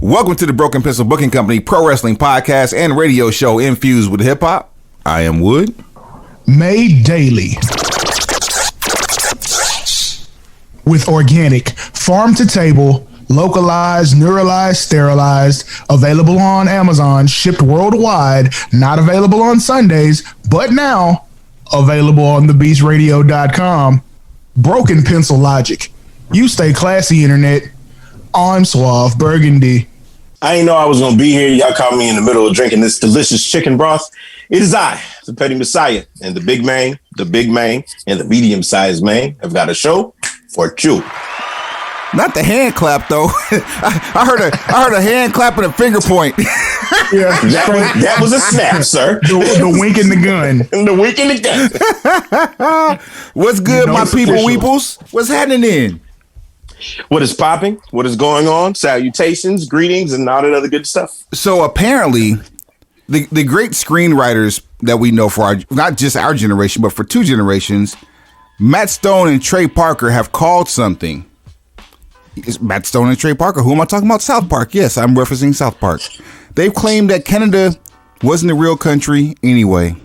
Welcome to the Broken Pencil Booking Company pro wrestling podcast and radio show infused with hip hop. I am Wood. Made daily with organic, farm to table, localized, neuralized, sterilized, available on Amazon, shipped worldwide, not available on Sundays, but now available on thebeastradio.com. Broken Pencil Logic. You stay classy, internet. I'm Suave Burgundy. I didn't know I was going to be here. Y'all caught me in the middle of drinking this delicious chicken broth. It is I, the Petty Messiah, and the big man, and the medium-sized man have got a show for you. Not the hand clap, though. I heard a hand clap and a finger point. Yeah, that was a snap, sir. The wink and the gun. The wink and the gun. What's good, my people, weeples? What's happening? What is popping? What is going on? Salutations, greetings, and all that other good stuff. So apparently, the great screenwriters that we know for not just our generation, but for two generations, Matt Stone and Trey Parker have called something. It's Matt Stone and Trey Parker. Who am I talking about? South Park. Yes, I'm referencing South Park. They've claimed that Canada wasn't a real country anyway.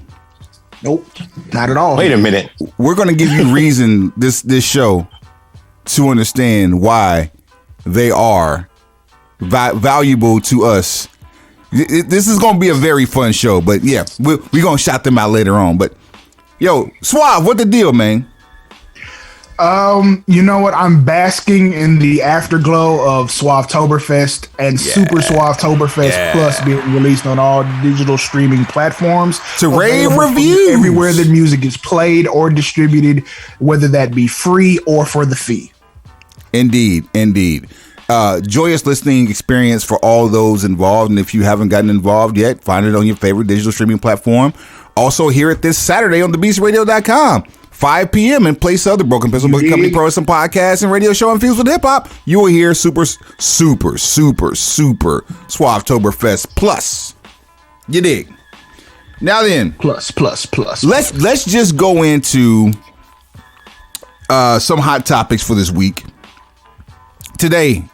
Nope, not at all. Wait a minute. We're going to give you reason this show to understand why they are valuable to us. This is going to be a very fun show, but yeah, we're going to shout them out later on. But yo, Suave, what the deal, man? You know what? I'm basking in the afterglow of Suavetoberfest and Super Suavetoberfest Plus being released on all digital streaming platforms. To rave reviews. Everywhere that music is played or distributed, whether that be free or for the fee. Indeed. Joyous listening experience for all those involved. And if you haven't gotten involved yet, find it on your favorite digital streaming platform. Also, hear it this Saturday on thebeastradio.com. 5 p.m. in place of the Broken Pencil Booking Company Pro Wrestling Podcast and radio show infused with hip hop. You will hear super Suavetoberfest Plus. You dig? Now then, plus. Let's just go into some hot topics for this week. Today,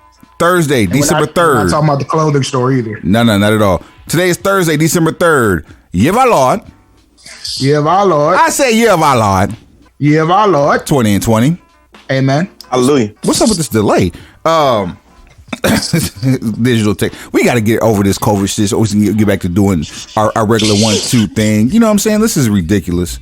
Thursday, December 3rd. We're not talking about the clothing store either. No, not at all. Today is Thursday, December 3rd. Yeah, my Lord. Yeah, my Lord. I say yeah, my Lord. Yeah, my Lord. 20 and 20. Amen. Hallelujah. What's up with this delay? Digital tech. We got to get over this COVID shit so we can get back to doing our regular 1-2 thing. You know what I'm saying? This is ridiculous.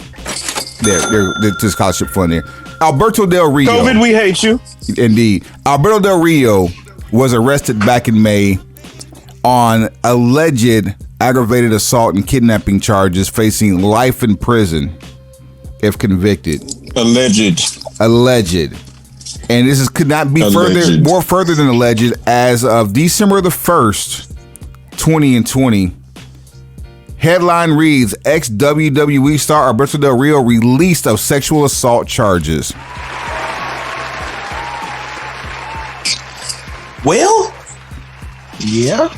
There's scholarship fund there. Alberto Del Rio. COVID, we hate you. Indeed. Alberto Del Rio was arrested back in May on alleged aggravated assault and kidnapping charges, facing life in prison if convicted. Alleged. And this could not be more further than alleged. As of December the 1st, 2020, headline reads, ex-WWE star Alberto Del Rio released of sexual assault charges. Well? Yeah.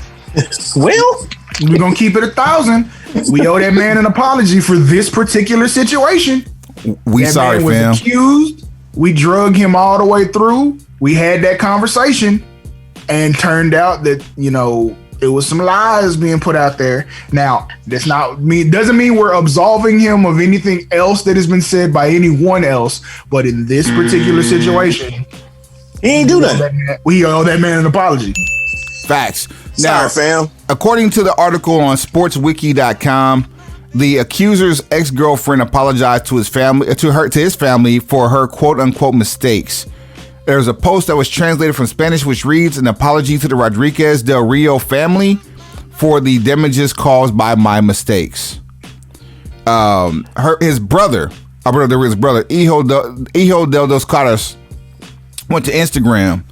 Well? We're going to keep it 1,000. We owe that man an apology for this particular situation. That sorry, man was accused. We drug him all the way through. We had that conversation and turned out that, it was some lies being put out there. Now, that's not me. Doesn't mean we're absolving him of anything else that has been said by anyone else. But in this particular situation, he ain't do that. We owe that man an apology. Facts. Now, fam. According to the article on sportswiki.com, the accuser's ex-girlfriend apologized to his family, to his family for her quote-unquote mistakes. There's a post that was translated from Spanish, which reads, "An apology to the Rodriguez Del Rio family for the damages caused by my mistakes." His brother, Alberto Del Rio's brother, Hijo del Dos Caras, went to Instagram,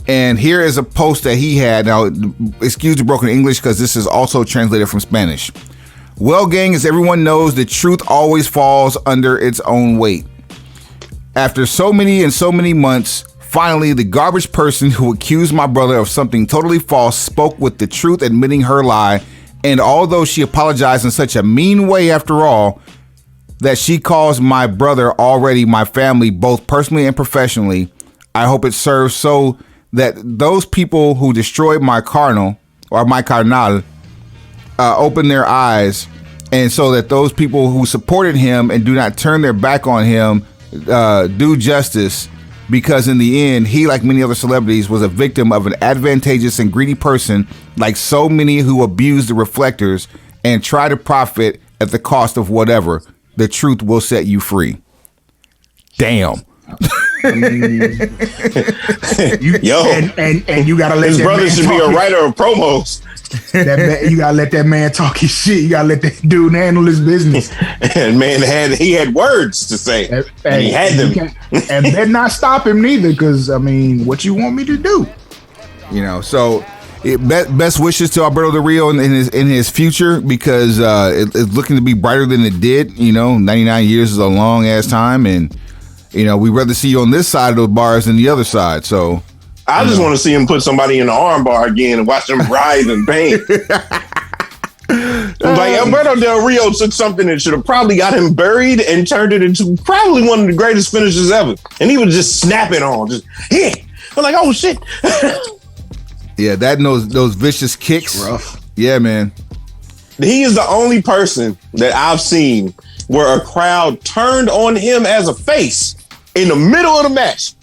and here is a post that he had. Now, excuse the broken English because this is also translated from Spanish. "Well, gang, as everyone knows, the truth always falls under its own weight. After so many months, finally, the garbage person who accused my brother of something totally false spoke with the truth, admitting her lie. And although she apologized in such a mean way after all, that she calls my brother already my family, both personally and professionally, I hope it serves so that those people who destroyed my carnal, or my carnal, open their eyes, and so that those people who supported him and do not turn their back on him do justice, because in the end, he, like many other celebrities, was a victim of an advantageous and greedy person, like so many who abuse the reflectors and try to profit at the cost of whatever. The truth will set you free. Damn. Yo, and you gotta let his that brother man should be talk a writer of promos. you gotta let that man talk his shit. You gotta let that dude handle his business. And man, he had words to say, and he had them. And better not stop him neither, because I mean, what you want me to do? You know, so best wishes to Alberto Del Rio in his future, because it's looking to be brighter than it did. You know, 99 years is a long ass time, and you know, we'd rather see you on this side of the bars than the other side. So I just want to see him put somebody in the arm bar again and watch them writhe in pain. Like Alberto Del Rio took something that should have probably got him buried and turned it into probably one of the greatest finishes ever, and he was just snapping on, just yeah. I'm like, oh shit. Yeah, that those vicious kicks. Rough. Yeah, man. He is the only person that I've seen where a crowd turned on him as a face in the middle of the match.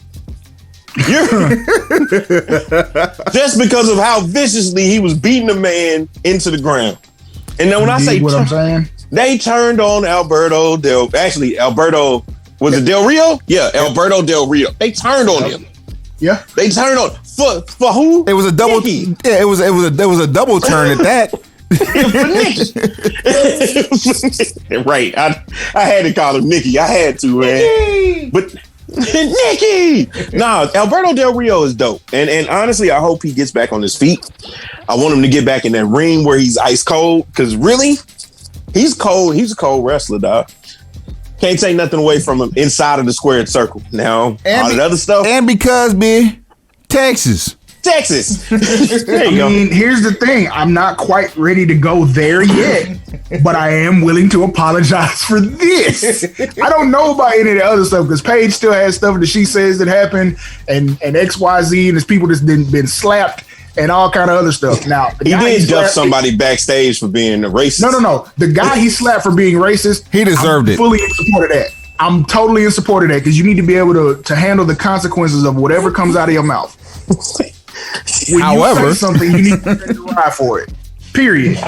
Just because of how viciously he was beating the man into the ground. And then when I say what I'm saying, they turned on Alberto Del Rio? Yeah, Alberto Del Rio. They turned on him. Yeah, they turned on for who? It was a double. Nikki. Yeah, it was a double turn at that. For Nikki. Right. I had to call him Nikki. I had to, man. Nikki! But Nikki! Nah, Alberto Del Rio is dope. And honestly, I hope he gets back on his feet. I want him to get back in that ring where he's ice cold. Because really, he's cold. He's a cold wrestler, dog. Can't take nothing away from him inside of the squared circle. Now, all that other stuff. And because, Texas. There you go. Here's the thing. I'm not quite ready to go there yet, but I am willing to apologize for this. I don't know about any of the other stuff, because Paige still has stuff that she says that happened, and XYZ, and there's people that's been slapped and all kind of other stuff. Now, he did duff somebody backstage for being a racist. No. The guy he slapped for being racist, he deserved it. Fully in support of that. I'm totally in support of that, because you need to be able to handle the consequences of whatever comes out of your mouth. When However, you say something, you need to ride for it. Period.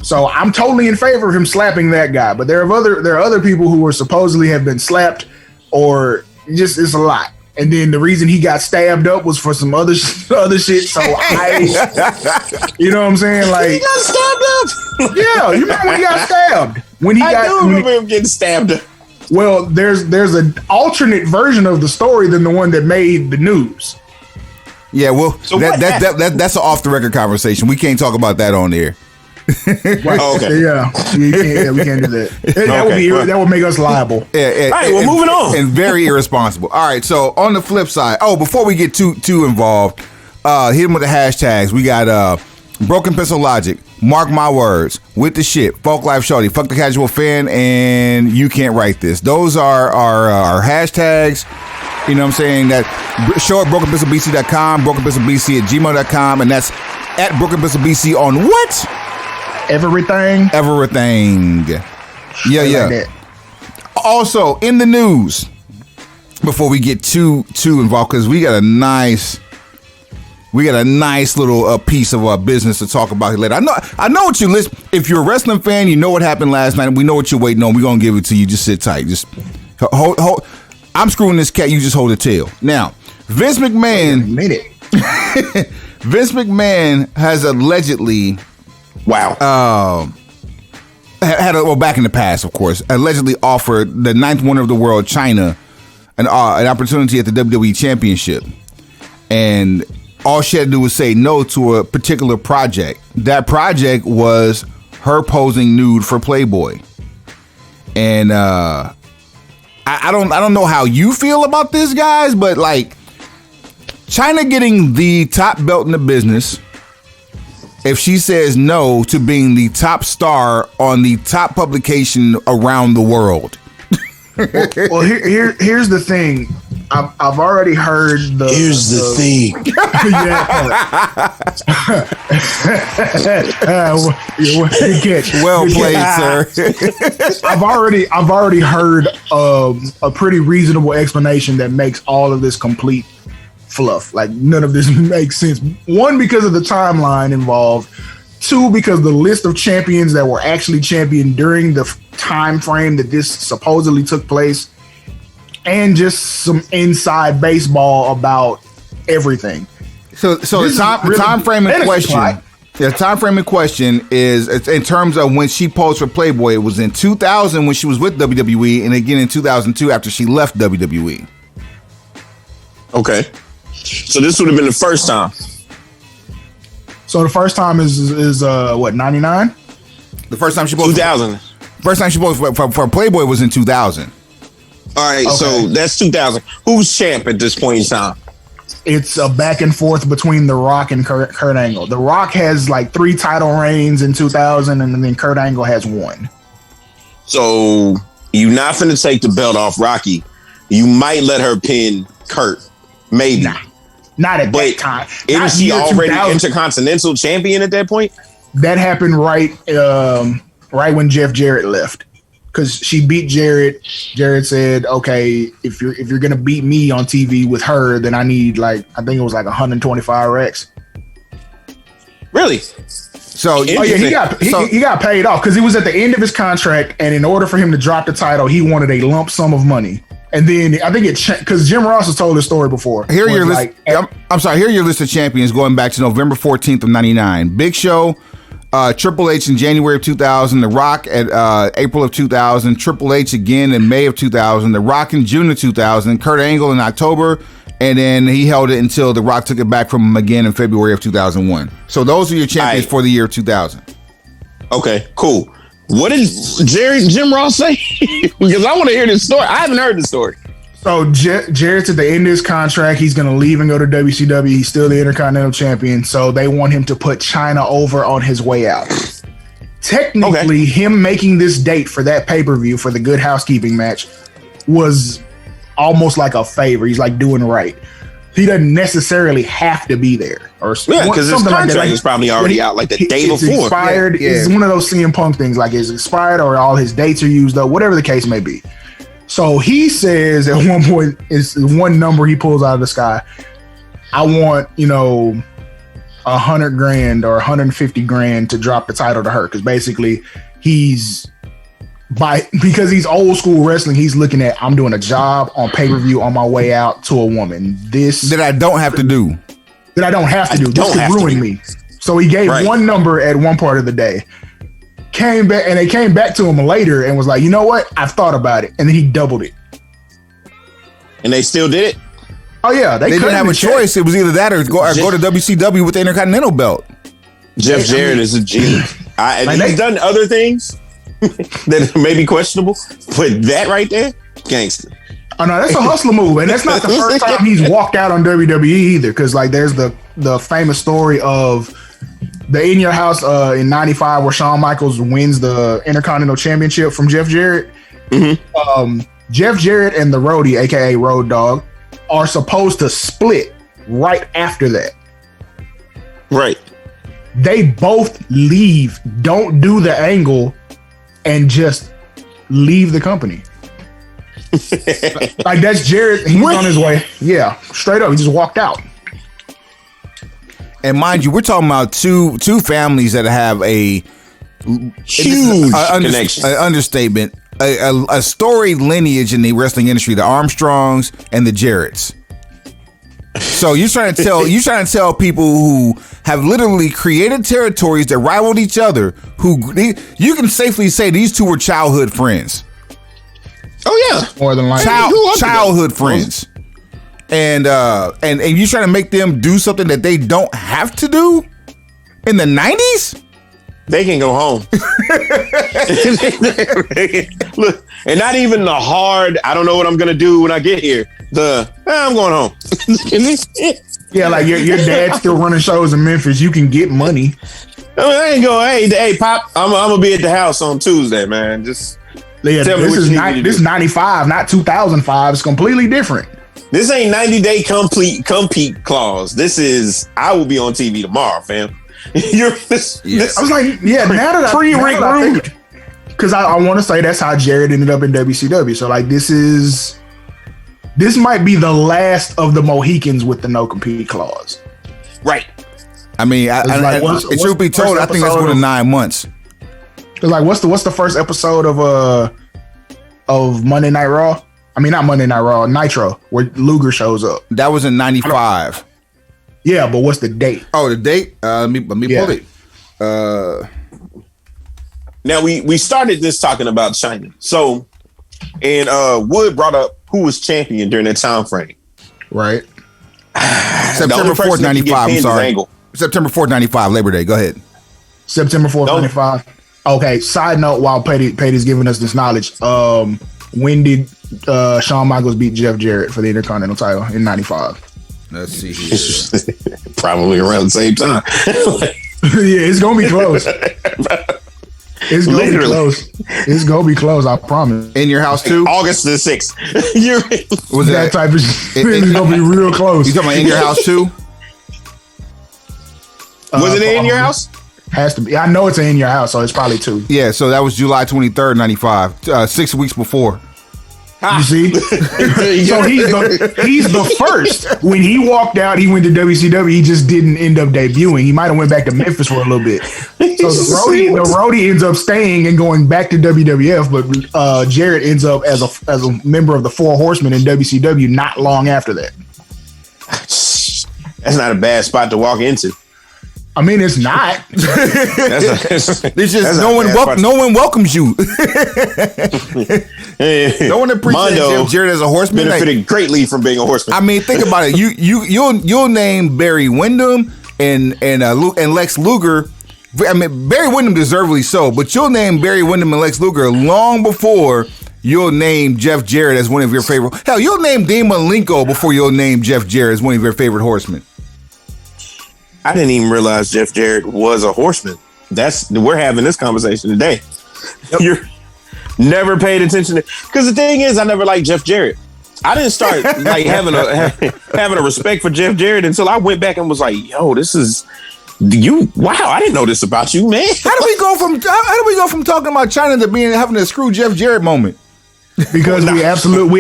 So I'm totally in favor of him slapping that guy, but there are other people who were supposedly have been slapped, or just it's a lot. And then the reason he got stabbed up was for some other shit. So you know what I'm saying? Like, he got stabbed up. Yeah, you remember when he got stabbed? I do remember him getting stabbed up. Well, there's an alternate version of the story than the one that made the news. Yeah, well, so that's an off the record conversation. We can't talk about that on air. Right. Oh, okay. Yeah, we can't do that. That would make us liable. All right, well, moving on. And very irresponsible. All right, so on the flip side, before we get too involved, hit them with the hashtags. We got Broken Pencil Logic, Mark My Words, With the Shit, Folk Life Shorty, Fuck the Casual Fan, and You Can't Write This. Those are our hashtags. You know what I'm saying? That show at brokenpencilbc.com, brokenpencilbc@gmail.com, and that's at brokenpencilbc on what? Everything. Yeah. Like Also, in the news, before we get too involved, because we got a nice little piece of our business to talk about later. I know what you listen. If you're a wrestling fan, you know what happened last night. We know what you're waiting on. We're gonna give it to you. Just sit tight. Just hold. I'm screwing this cat. You just hold the tail. Now, Vince McMahon. Vince McMahon has allegedly. Wow. Back in the past, of course, allegedly offered the ninth wonder of the world, China, an opportunity at the WWE Championship, and all she had to do was say no to a particular project. That project was her posing nude for Playboy, and I don't know how you feel about this, guys, but like China getting the top belt in the business. If she says no to being the top star on the top publication around the world. Well, here's the thing. I've already heard the. Here's the thing. Well played, sir. I've already heard a pretty reasonable explanation that makes all of this complete fluff. Like none of this makes sense. One, because of the timeline involved. Two, because the list of champions that were actually champion during the time frame that this supposedly took place, and just some inside baseball about everything. So the time frame in question. The time frame in question is in terms of when she posed for Playboy. It was in 2000 when she was with WWE, and again in 2002 after she left WWE. Okay, so this would have been the first time. So the first time is what, 99? The first time she posed 2000. First time she posed for Playboy was in 2000. All right, okay. So that's 2000. Who's champ at this point in time? It's a back and forth between The Rock and Kurt Angle. The Rock has like 3 title reigns in 2000, and then Kurt Angle has 1. So you're not finna take the belt off Rocky. You might let her pin Kurt, maybe. Nah. Not at that time. Isn't she already Intercontinental Champion at that point? That happened right when Jeff Jarrett left, because she beat Jarrett. Jarrett said, "Okay, if you're gonna beat me on TV with her, then I need I think it was like 125 racks." Really? So he got paid off because he was at the end of his contract, and in order for him to drop the title, he wanted a lump sum of money. And then I think because Jim Ross has told this story before. Here your list. I'm sorry. Here are your list of champions going back to November 14th of '99. Big Show, Triple H in January of 2000. The Rock at April of 2000. Triple H again in May of 2000. The Rock in June of 2000. Kurt Angle in October, and then he held it until The Rock took it back from him again in February of 2001. So those are your champions for the year 2000. Okay, cool. What did Jim Ross say? Because I want to hear this story. I haven't heard the story. So Jarrett's at the end of his contract. He's going to leave and go to WCW. He's still the Intercontinental Champion. So they want him to put China over on his way out. Technically, him making this date for that pay-per-view for the Good Housekeeping match was almost like a favor. He's like doing right. He doesn't necessarily have to be there, or because his contract is probably already out like the day before. It's expired. Yeah. It's one of those CM Punk things, like it's expired or all his dates are used up, whatever the case may be. So he says at one point, it's one number he pulls out of the sky. I want, $100,000 or $150,000 to drop the title to her, because basically because he's old school wrestling, he's looking at, I'm doing a job on pay-per-view on my way out to a woman. This that I don't have to do. This could ruin me. So he gave one number at one part of the day. Came back, and they came back to him later and was like, you know what? I've thought about it. And then he doubled it. And they still did it? Oh yeah. They didn't have a choice. It was either that or go to WCW with the Intercontinental belt. Jeff Jarrett is a genius. He's done other things that may be questionable, but that right there, gangster. Oh no, that's a hustler move, and that's not the first time he's walked out on WWE either. Because there's the famous story of the In Your House in '95 where Shawn Michaels wins the Intercontinental Championship from Jeff Jarrett. Mm-hmm. Jeff Jarrett and the Roadie, aka Road Dogg, are supposed to split right after that. Right. They both leave, don't do the angle, and just leave the company. Like that's Jarrett. He's on his way. Yeah, straight up. He just walked out. And mind you, we're talking about two families that have a huge connection. An understatement. A storied lineage in the wrestling industry: the Armstrongs and the Jarretts. So you're trying to tell people who have literally created territories that rivaled each other, you can safely say these two were childhood friends. Oh yeah, more than likely childhood friends, and you trying to make them do something that they don't have to do in the 90s. They can go home. Look, and not even the hard, I don't know what I'm going to do when I get here. I'm going home. Yeah, like your dad's still running shows in Memphis. You can get money. I ain't go, hey, Pop, I'm going to be at the house on Tuesday, man. Just tell me this is 95, not 2005. It's completely different. This ain't 90-day compete clause. This is I will be on TV tomorrow, fam. I was like, yeah, now that I think, because I want to say that's how Jarrett ended up in WCW. So like this might be the last of the Mohicans with the no compete clause. Right. I mean, it should be told. I think that's going to 9 months. It's like what's the first episode of Monday Night Raw? I mean, not Monday Night Raw, Nitro, where Luger shows up. That was in 95. Yeah, but what's the date? Oh, the date? Let me pull it. Now we started this talking about China. So, and Wood brought up who was champion during that time frame. Right. September 4th, 95. I'm sorry. September 4th, 95, Labor Day. Go ahead. September 4th, 95. Okay. Side note, while Patty's giving us this knowledge, when did Shawn Michaels beat Jeff Jarrett for the Intercontinental title in 95? Let's see here. Probably around the same time. Yeah, it's gonna be close. It's gonna be close. It's gonna be close. I promise. In your house too? August the 6th. Was that type of shit? It's gonna be real close. You talking about in your house too? Was it in your house? Has to be. I know it's in your house, so it's probably 2. Yeah, so that was July 23rd, 95. 6 weeks before. You see? So he's the first. When he walked out, he went to WCW. He just didn't end up debuting. He might have went back to Memphis for a little bit. So the roadie ends up staying and going back to WWF, but Jarrett ends up as a member of the Four Horsemen in WCW not long after that. That's not a bad spot to walk into. I mean, it's not. It's just no one welcomes you. No one appreciates Jeff Jarrett as a horseman. Benefited greatly from being a horseman. I mean, think about it. You'll name Barry Windham and Lex Luger. I mean, Barry Windham deservedly so, but you'll name Barry Windham and Lex Luger long before you'll name Jeff Jarrett as one of your favorite. Hell, you'll name Dean Malenko before you'll name Jeff Jarrett as one of your favorite horsemen. I didn't even realize Jeff Jarrett was a horseman. We're having this conversation today. Yep. You're never paid attention to, because the thing is, I never liked Jeff Jarrett. I didn't start like having a respect for Jeff Jarrett until I went back and was like, yo, this is you. Wow, I didn't know this about you, man. How do we go from talking about China to having a screw Jeff Jarrett moment? Because we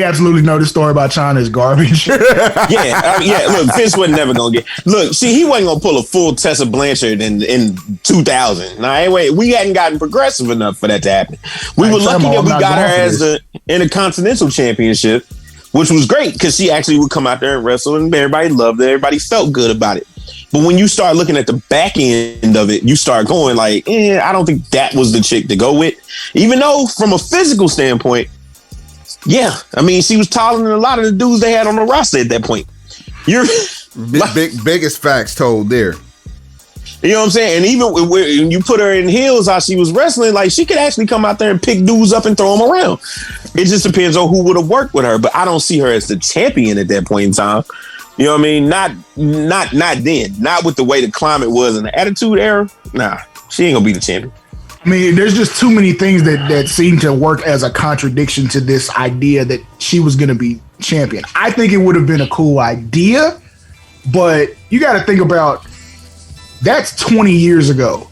absolutely know the story about China is garbage. Yeah. Look, Vince wasn't never gonna get. Look, see, he wasn't gonna pull a full Tessa Blanchard in 2000. Now, anyway, we hadn't gotten progressive enough for that to happen. We were lucky that we got her as the Intercontinental Championship, which was great because she actually would come out there and wrestle, and everybody loved it. Everybody felt good about it. But when you start looking at the back end of it, you start going like, I don't think that was the chick to go with. Even though, from a physical standpoint. I mean, she was taller than a lot of the dudes they had on the roster at that point. You're biggest facts told there. You know what I'm saying? And even when you put her in heels, how she was wrestling, like she could actually come out there and pick dudes up and throw them around. It just depends on who would have worked with her. But I don't see her as the champion at that point in time. You know what I mean? Not then. Not with the way the climate was in the Attitude Era. Nah, she ain't gonna be the champion. I mean, there's just too many things that seem to work as a contradiction to this idea that she was going to be champion. I think it would have been a cool idea, but you got to think about that's 20 years ago.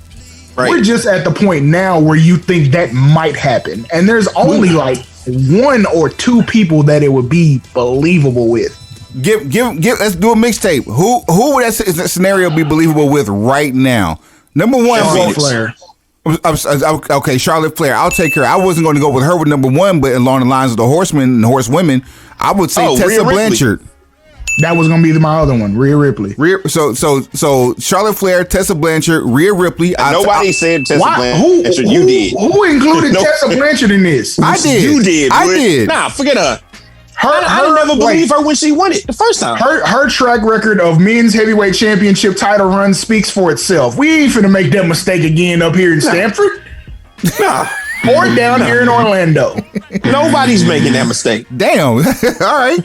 Right. We're just at the point now where you think that might happen. And there's only like 1 or 2 people that it would be believable with. Give. Let's do a mixtape. Who would that scenario be believable with right now? Number 1, Charlotte Flair. Okay, Charlotte Flair. I'll take her. I wasn't going to go with her with number 1, but along the lines of the horsemen and horsewomen, I would say Tessa Blanchard. That was going to be my other one, Rhea Ripley. So Charlotte Flair, Tessa Blanchard, Rhea Ripley. Nobody said Tessa Blanchard. You did. Who included Tessa Blanchard in this? I did. You did. I did. Nah, forget her. I never believed her when she won it the first time. Her track record of men's heavyweight championship title run speaks for itself. We ain't finna make that mistake again up here in Stamford. Nah. Or down here in Orlando. Nobody's making that mistake. Damn. All right.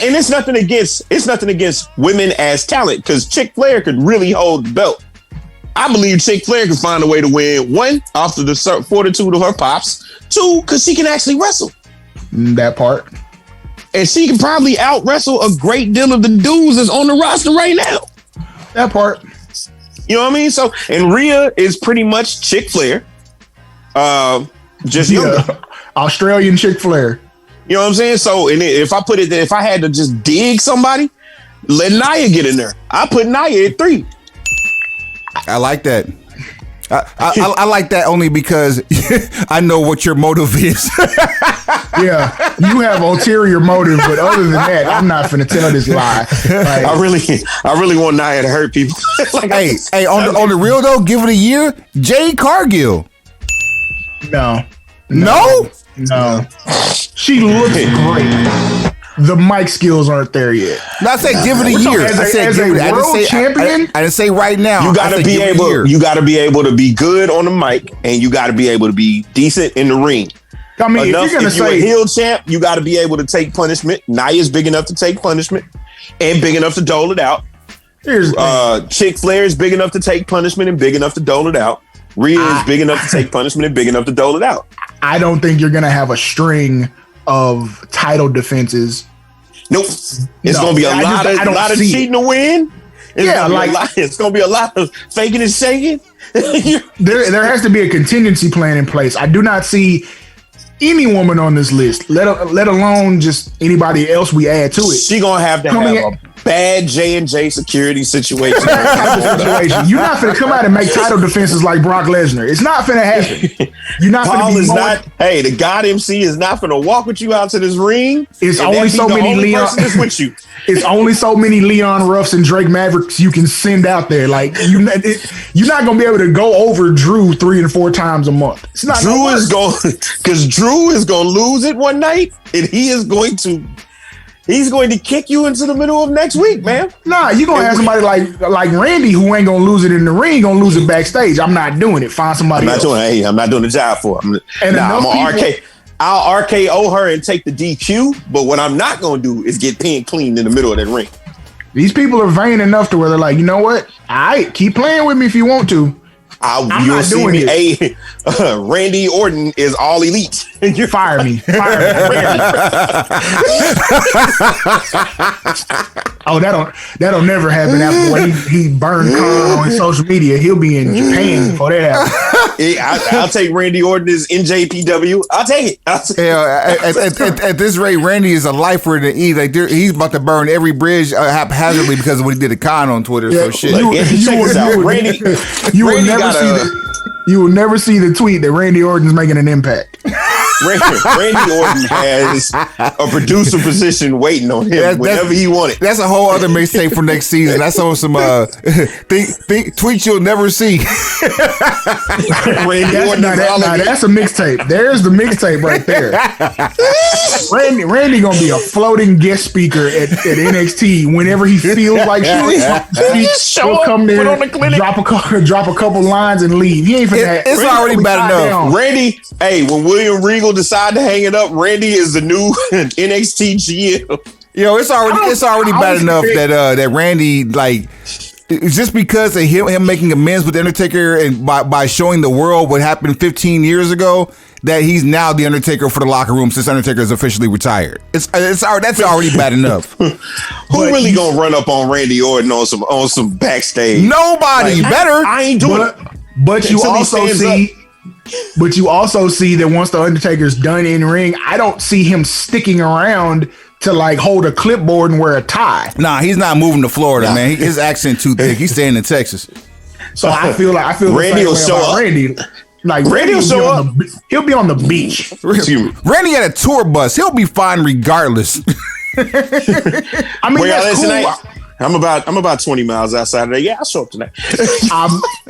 And it's nothing against women as talent, because Chick Flair could really hold the belt. I believe Chick Flair can find a way to win. 1, off of the fortitude of her pops. 2, because she can actually wrestle. That part. and she can probably out wrestle a great deal of the dudes that's on the roster right now. That part. You know what I mean? So, and Rhea is pretty much Chick Flair. Just younger. Australian Chick Flair. You know what I'm saying? So, and if I had to just dig somebody, let Nia get in there. I put Nia at 3. I like that. I like that only because I know what your motive is. Yeah, you have ulterior motive, but other than that, I'm not finna tell this lie. Like, I really want Nia to hurt people. Like, hey, on the real though, give it a year. Jade Cargill. No. She looks great. The mic skills aren't there yet. No, I said give it a year. As a world champion, I didn't say right now. You gotta be able to be good on the mic, and you gotta be able to be decent in the ring. I mean, if you're a heel champ, you got to be able to take punishment. Nia's big enough to take punishment and big enough to dole it out. Chick Flair is big enough to take punishment and big enough to dole it out. Rhea is big enough to take punishment and big enough to dole it out. I don't think you're gonna have a string of title defenses. Nope. It's gonna be a lot of cheating to win. It's gonna be a lot of faking and shaking. There has to be a contingency plan in place. I do not see any woman on this list, let alone just anybody else we add to it. She gonna have to have a bad J&J security situation. You're not finna come out and make title defenses like Brock Lesnar. It's not finna happen. You're not finna be Hey, the God MC is not finna walk with you out to this ring. It's only so many Leon. With you. It's only so many Leon Ruffs and Drake Mavericks you can send out there. Like you're not gonna be able to go over Drew 3 and 4 times a month. It's not. Drew is gonna lose it one night, and he's going to kick you into the middle of next week, man. Nah, you're gonna have somebody like Randy who ain't gonna lose it in the ring, gonna lose it backstage. I'm not doing it. Find somebody else. I'm not doing the job for him. I'll RKO her and take the DQ, but what I'm not gonna do is get pinned clean in the middle of that ring. These people are vain enough to where they're like, you know what? All right, keep playing with me if you want to. I'm not doing it. Randy Orton is all elite. You fire me. Oh, that'll never happen. After what he burned Carl on his social media, he'll be in Japan before that happens. I'll take Randy Orton as NJPW. I'll take it. At this rate, Randy is a lifer in the E. Like he's about to burn every bridge haphazardly because of what he did to Khan on Twitter. Yeah, so shit. You will never see the tweet that Randy Orton's making an impact. Randy Orton has a producer position waiting on him whenever he wanted. That's a whole other mixtape for next season. That's on some tweets you'll never see. That's a mixtape. There's the mixtape right there. Randy gonna be a floating guest speaker at NXT whenever he feels like he'll come there, drop a couple lines and leave. He ain't finna. It's already bad enough. Randy, when William Regal decide to hang it up, Randy is the new NXT GM. Yo, it's already bad enough that Randy, like, just because of him making amends with the Undertaker and by showing the world what happened 15 years ago, that he's now the Undertaker for the locker room since Undertaker is officially retired. That's already bad enough. Who really gonna run up on Randy Orton on some backstage? Nobody. Better. I ain't doing it. But you also see that once the Undertaker's done in ring, I don't see him sticking around to like hold a clipboard and wear a tie. Nah, he's not moving to Florida, man. His accent too thick. He's staying in Texas. So I feel Randy will show up. Randy, like Randy will show up. He'll be on the beach. Randy had a tour bus. He'll be fine regardless. I mean, that's cool. Tonight, I'm about 20 miles outside of there. Yeah, I'll show up tonight.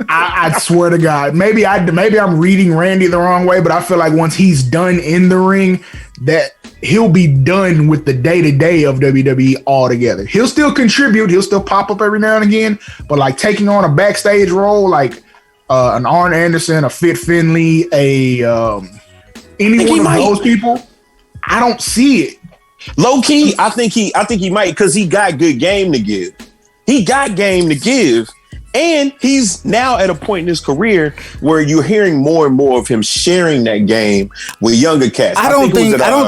I swear to God, maybe I'm reading Randy the wrong way, but I feel like once he's done in the ring, that he'll be done with the day-to-day of WWE altogether. He'll still contribute. He'll still pop up every now and again, but like taking on a backstage role, like an Arn Anderson, a Fit Finlay, any one of those people, I don't see it. Low key, I think he might, because he got good game to give. He got game to give, And he's now at a point in his career where you're hearing more and more of him sharing that game with younger cats. I don't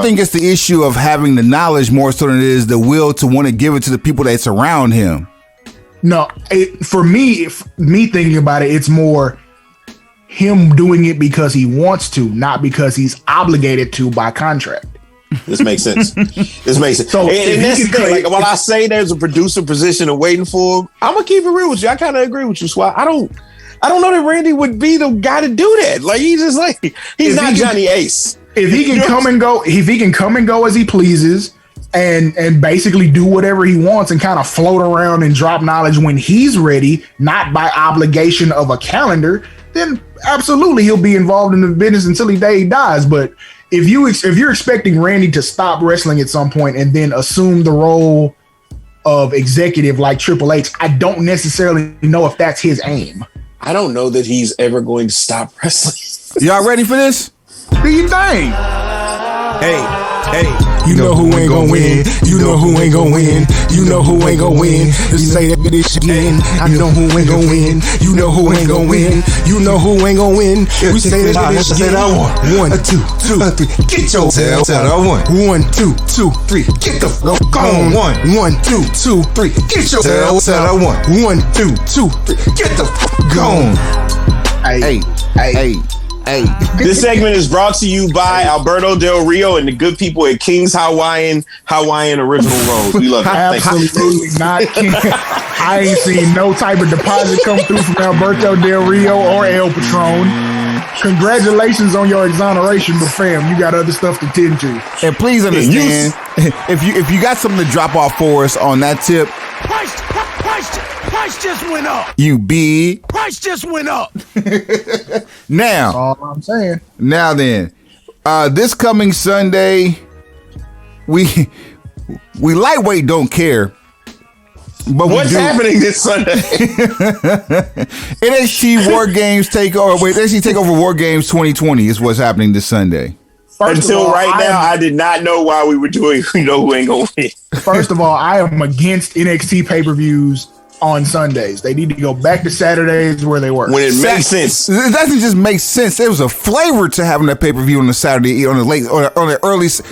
think it's the issue of having the knowledge more so than it is the will to want to give it to the people that surround him. No, for me, me thinking about it, it's more him doing it because he wants to, not because he's obligated to by contract. This makes sense. So, and that's the thing. Like, while I say there's a producer position and waiting for him, I'm gonna keep it real with you. I kind of agree with you, Swat. I don't know that Randy would be the guy to do that. Like, he's just like, he's not Johnny Ace. If he can come and go as he pleases and basically do whatever he wants and kind of float around and drop knowledge when he's ready, not by obligation of a calendar, then absolutely he'll be involved in the business until the day he dies. But if you're expecting Randy to stop wrestling at some point and then assume the role of executive like Triple H, I don't necessarily know if that's his aim. I don't know that he's ever going to stop wrestling. Y'all ready for this? Do you think? Hey, you know who ain't gonna win. You know who ain't gonna win. You know who ain't gonna win. Just say that bitch again. I know who ain't gonna win. You know who ain't gonna win. You know who ain't gonna win. We say that bitch again. One, two, three. Get your tail. One, two, three. Get the fuck on. One, two, three. Get your tail. One, two, three. Get the fuck on. Hey. This segment is brought to you by Alberto Del Rio and the good people at King's Hawaiian Original Rolls. We love it. Absolutely not. I ain't seen no type of deposit come through from Alberto Del Rio or El Patron. Congratulations on your exoneration, but fam, you got other stuff to tend to. And please understand, if you got something to drop off for us on that tip, Price just went up. Price just went up. Now, that's all I'm saying. Now then, this coming Sunday, we lightweight don't care. But what's happening this Sunday? NXT War Games NXT Takeover War Games 2020 is what's happening this Sunday. Until right now, I did not know why we were doing You Know Who Ain't Gonna Win. First of all, I am against NXT pay-per-views on Sundays. They need to go back to Saturdays where they were. When it makes sense. It doesn't just make sense. There was a flavor to having that pay-per-view on the Saturday, on the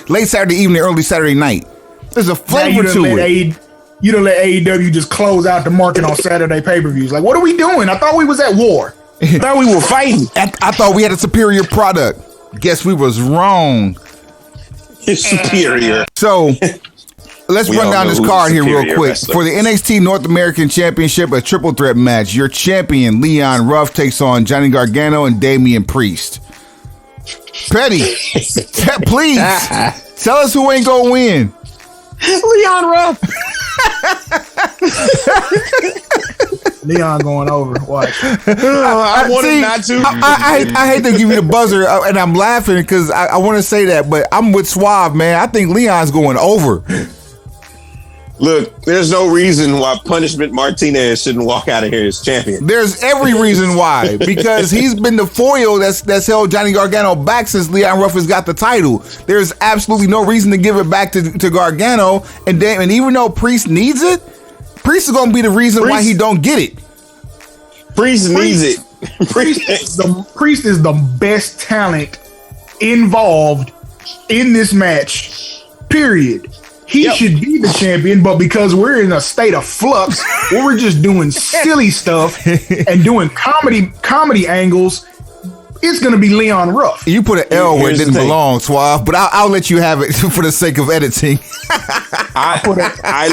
late Saturday evening, early Saturday night. There's a flavor to it. You don't let AEW just close out the market on Saturday pay-per-views. Like, what are we doing? I thought we was at war. I thought we were fighting. I thought we had a superior product. Guess we was wrong. It's superior. So let's run down this card here real quick. For the NXT North American Championship, a triple threat match. Your champion, Leon Ruff, takes on Johnny Gargano and Damian Priest. Petty, please tell us who ain't gonna win. Leon Ruff. Leon going over. Watch. I wanted not to. I hate to give you the buzzer, and I'm laughing because I want to say that, but I'm with Suave, man. I think Leon's going over. Look, there's no reason why Punishment Martinez shouldn't walk out of here as champion. There's every reason why, because he's been the foil that's held Johnny Gargano back since Leon Ruff has got the title. There's absolutely no reason to give it back to Gargano, and even though Priest needs it, Priest is going to be the reason why he don't get it. Priest needs it. Priest is the best talent involved in this match, period. He should be the champion, but because we're in a state of flux where we're just doing silly stuff and doing comedy angles, it's going to be Leon Ruff. You put an L where it didn't belong, Suave, but I'll let you have it for the sake of editing. I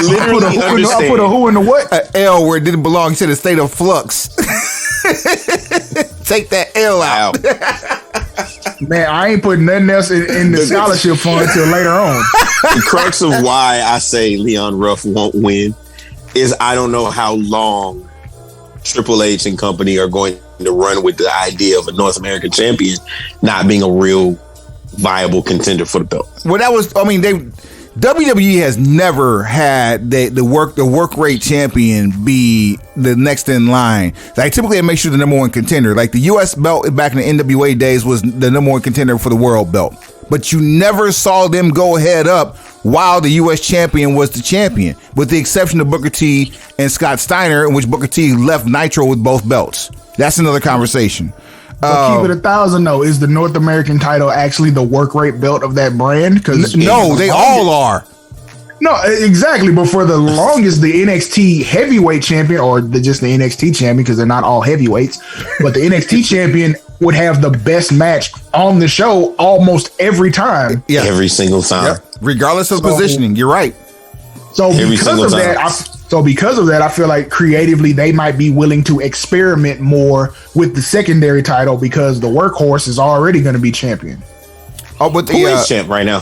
literally understand. I put a who in the what? An L where it didn't belong. You said a state of flux. Take that L out. Man, I ain't putting nothing else in the scholarship fund until later on. The crux of why I say Leon Ruff won't win is I don't know how long Triple H and company are going to run with the idea of a North American champion not being a real viable contender for the belt. Well, WWE has never had the work rate champion be the next in line. Like, typically it makes sure the number one contender. Like the US belt back in the NWA days was the number one contender for the world belt. but you never saw them go head up while the U.S. champion was the champion, with the exception of Booker T and Scott Steiner, in which Booker T left Nitro with both belts. That's another conversation. But keep it 1,000 though. Is the North American title actually the work rate belt of that brand? Because no, they all are. No, exactly. But for the longest, the NXT heavyweight champion, or just the NXT champion, because they're not all heavyweights, but the NXT champion would have the best match on the show almost every time. Yeah, every single time, regardless of positioning. You're right. So because of that, I feel like creatively they might be willing to experiment more with the secondary title because the workhorse is already going to be champion. Oh, but who is champ right now?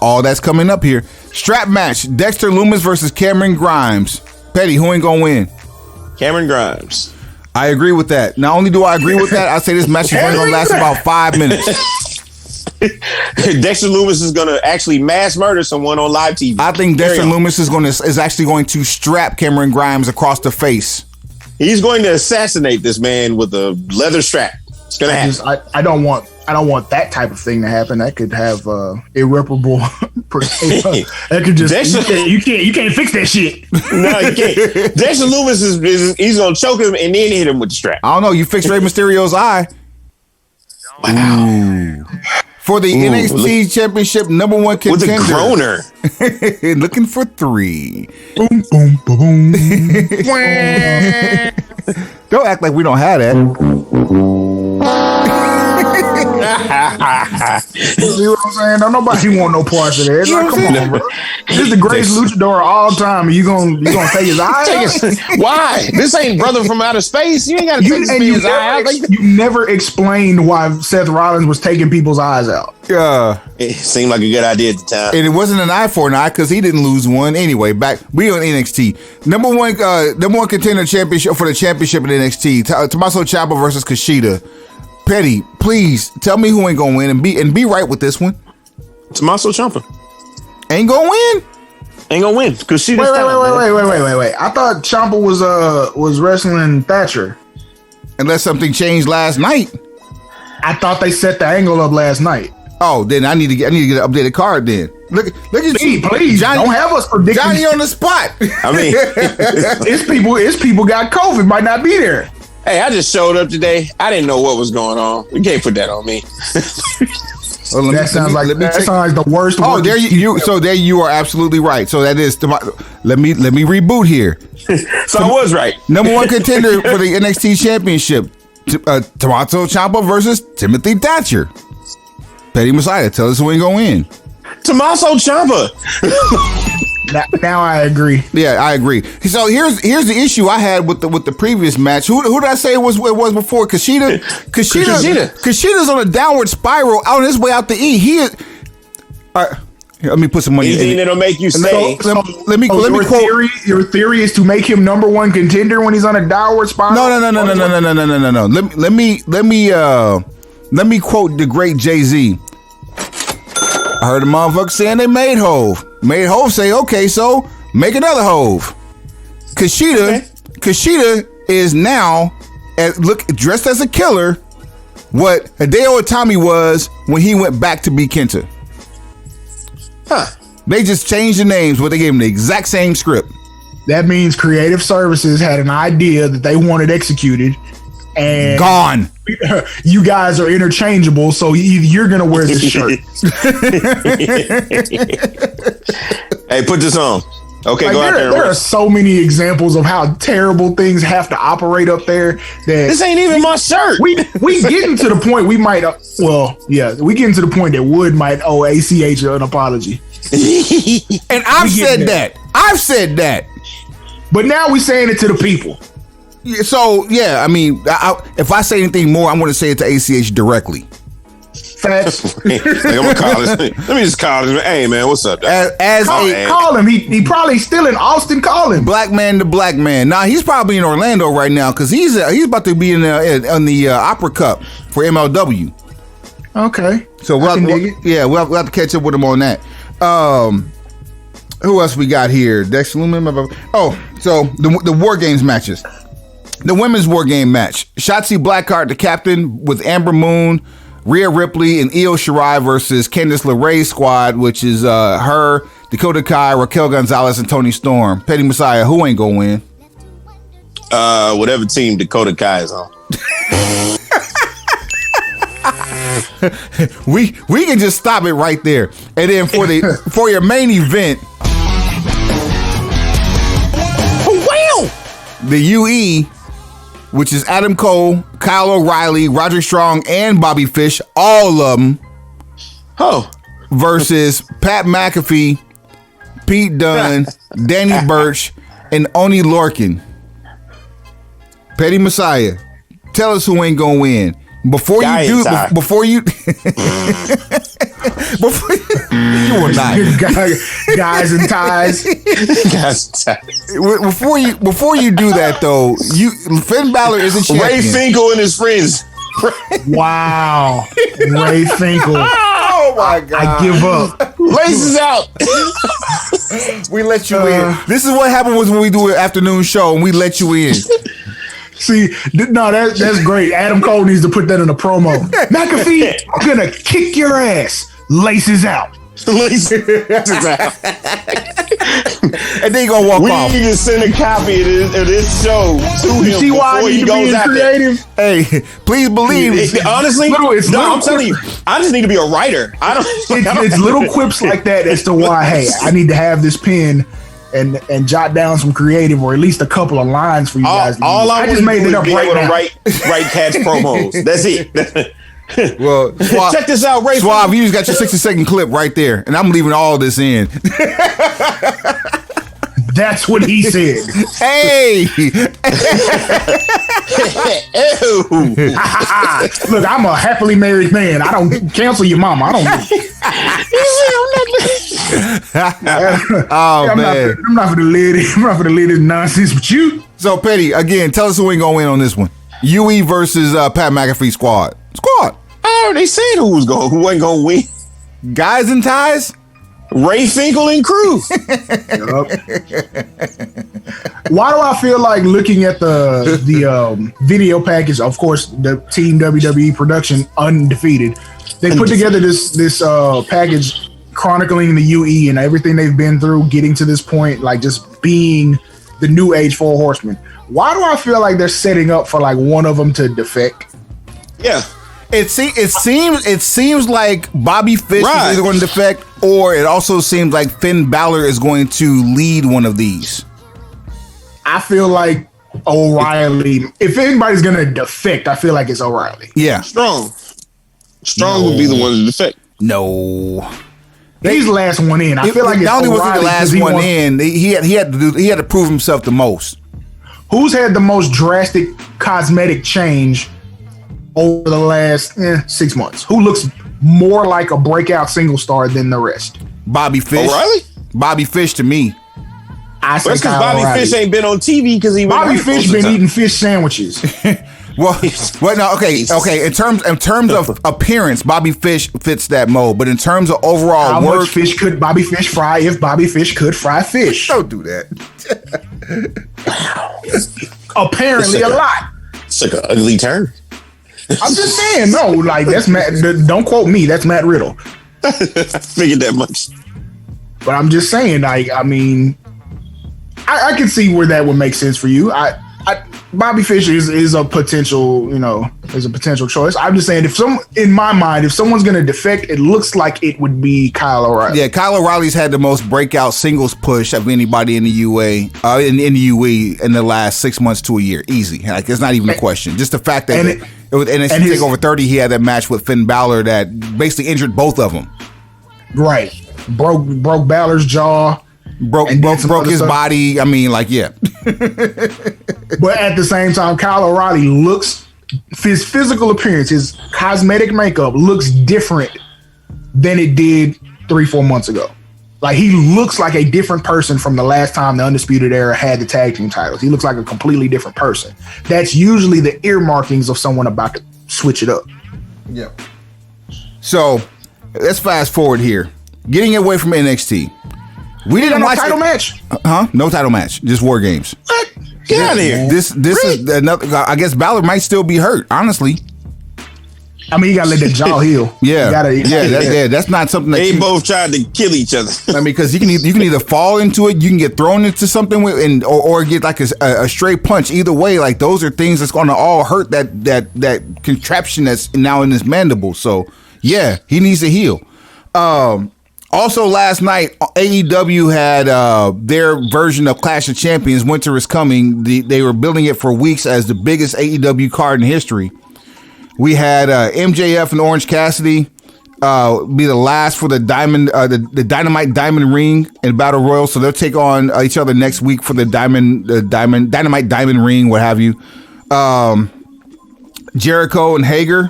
All that's coming up here. Strap match: Dexter Lumis versus Cameron Grimes. Petty, who ain't gonna win? Cameron Grimes. I agree with that. Not only do I agree with that, I say this match is only gonna last about 5 minutes. Dexter Lumis is gonna actually mass murder someone on live TV. I think Dexter Lumis is actually going to strap Cameron Grimes across the face. He's going to assassinate this man with a leather strap. It's gonna happen. I don't want that type of thing to happen. That could have irreparable. That could just you can't fix that shit. No, you can't. Dexter Lumis he's gonna choke him and then hit him with the strap. I don't know. You fixed Rey Mysterio's eye. Wow. For the NXT Championship #1 contender. With a groaner. Looking for 3. Boom, boom, boom, boom. Don't act like we don't have that. See what I'm saying? Don't nobody want no parts of that. Like, come on, bro. This is the greatest luchador of all time. You gonna take his eye out? Why? This ain't brother from outer space. You ain't gotta take his eye out. You never explained why Seth Rollins was taking people's eyes out. It seemed like a good idea at the time. And it wasn't an eye for an eye because he didn't lose one. Anyway, we on NXT. #1 contender championship for the championship in NXT. Tommaso Ciampa versus Kushida. Petty, please tell me who ain't gonna win and be right with this one. Tommaso Ciampa ain't gonna win. Ain't gonna win because she. Wait! I thought Ciampa was wrestling Thatcher. Unless something changed last night. I thought they set the angle up last night. Oh, then I need to get an updated card. Then look at you, please. Johnny, don't have us predicting Johnny on the spot. I mean, it's people got COVID, might not be there. Hey, I just showed up today. I didn't know what was going on. You can't put that on me. That sounds like the worst. Oh, there you. So there you are absolutely right. So that is. Let me reboot here. So I was right. #1 contender for the NXT Championship. Tommaso Ciampa versus Timothy Thatcher. Petty Messiah, tell us who ain't gonna win. Tommaso Ciampa. Now I agree. Yeah, I agree. So here's the issue I had with the previous match. Who did I say it was before? Kushida. Kushida's on a downward spiral on his way out the E. He is. Let me put some money. Anything that'll make you say. Let me quote. Your theory is to make him #1 contender when he's on a downward spiral. No. Let me quote the great Jay-Z. I heard a motherfucker saying they made Hove. Made Hove say, okay, so make another Hove. Kushida is now dressed as a killer. What Hideo Itami was when he went back to be Kenta. Huh. They just changed the names, but they gave him the exact same script. That means creative services had an idea that they wanted executed, and gone. You guys are interchangeable, so you're gonna wear this shirt. Hey, put this on. Okay, like go out there. There are so many examples of how terrible things have to operate up there. That this ain't even my shirt. We getting to the point we might. We getting to the point that Wood might owe ACH an apology. And I've said that. But now we're saying it to the people. So yeah, I mean, if I say anything more, I'm going to say it to ACH directly. Facts. Like, I'm gonna call this. Let me just call this. Hey man, what's up? Call him. He probably still in Austin. Call him. Black man to black man. Nah, he's probably in Orlando right now because he's about to be in the Opera Cup for MLW. Okay. So we'll have to catch up with him on that. Who else we got here? Dex Lumen. Oh, so the War Games matches. The women's war game match. Shotzi Blackheart, the captain, with Amber Moon, Rhea Ripley, and Io Shirai versus Candice LeRae's squad, which is her, Dakota Kai, Raquel Gonzalez, and Toni Storm. Petty Messiah, who ain't gonna win? Whatever team Dakota Kai is on. we can just stop it right there. And then for your main event, the UE, which is Adam Cole, Kyle O'Reilly, Roderick Strong, and Bobby Fish, all of them, versus Pat McAfee, Pete Dunne, Danny Burch, and Oni Lorcan. Petty Messiah, tell us who ain't gonna win. Before you you will not. Guys and ties. Before you do that though, Finn Balor is a champion. Ray Finkel and his friends. Wow, Ray Finkel. Oh my God! I give up. Laces out. We let you in. This is what happens when we do an afternoon show and we let you in. See, no, that's great. Adam Cole needs to put that in a promo. McAfee, I'm gonna kick your ass. Laces out. Laces out. And then you gonna walk off. We need to send a copy of this show to him. You see why I need to be creative? Hey, please believe. Honestly, I'm telling you, I just need to be a writer. It's little quips like that as to why, hey, I need to have this pen and jot down some creative or at least a couple of lines for you guys. I just made it up right now. Write catch promos. That's it. Well, check this out, Ray. Suave, you just got your 60-second clip right there, and I'm leaving all this in. That's what he said. Hey! Look, I'm a happily married man. I don't cancel your mama. I don't. Man. I'm not for the lady. I'm not for the lady nonsense with you. So, Petty, again, tell us who ain't gonna win on this one. UE versus Pat McAfee Squad. Oh, they said who ain't gonna win. Guys and ties? Ray Finkel and crew. Why do I feel like looking at the video package? Of course, the Team WWE production, undefeated. They put together this package chronicling the UE and everything they've been through, getting to this point, like just being the new age 4 horsemen. Why do I feel like they're setting up for like one of them to defect? Yeah. It seems like Bobby Fish is either going to defect, or it also seems like Finn Balor is going to lead one of these. I feel like O'Reilly. If anybody's going to defect, I feel like it's O'Reilly. Yeah, Strong would be the one to defect. No, he's the last one in. I feel like it's not only was he the last one in, he had to prove himself the most. Who's had the most drastic cosmetic change over the last 6 months? Who looks more like a breakout single star than the rest? Bobby Fish. O'Reilly? Bobby Fish to me. I say because Bobby Fish ain't been on TV because Bobby Fish been eating fish sandwiches. Well, no, okay. In terms of appearance, Bobby Fish fits that mold. But in terms of overall how much fish could Bobby Fish fry if Bobby Fish could fry fish? Don't do that. Apparently, a lot. It's like an ugly term. I'm just saying, no, like that's Matt. Don't quote me. That's Matt Riddle. I figured that much. But I'm just saying, like, I mean, I can see where that would make sense for you. Bobby Fish is a potential, is a potential choice. I'm just saying, in my mind, if someone's going to defect, it looks like it would be Kyle O'Reilly. Yeah, Kyle O'Reilly's had the most breakout singles push of anybody in the UA, in the UE in the last 6 months to a year. Easy. Like, it's not even a question. Just the fact that it was NXT TakeOver 30, he had that match with Finn Balor that basically injured both of them. Right. Broke Balor's jaw. Broke his body. I mean, like, yeah. But at the same time, Kyle O'Reilly his physical appearance, his cosmetic makeup looks different than it did 3-4 months ago. Like, he looks like a different person from the last time the Undisputed Era had the tag team titles. He looks like a completely different person. That's usually the earmarkings of someone about to switch it up. Yeah. So let's fast forward here. Getting away from NXT. We didn't watch title match. No title match. Just War Games. What? Get out of here. This is another. I guess Balor might still be hurt. Honestly, I mean, you gotta let the jaw heal. Yeah, that's not something that They both tried to kill each other. I mean, because you can either fall into it, you can get thrown into something or get like a straight punch. Either way, like those are things that's going to all hurt that contraption that's now in his mandible. So yeah, he needs to heal. Also, last night AEW had their version of Clash of Champions. Winter is Coming. They were building it for weeks as the biggest AEW card in history. We had MJF and Orange Cassidy be the last for the Dynamite Diamond Ring in Battle Royal. So they'll take on each other next week for the Dynamite Diamond Ring, what have you. Jericho and Hager.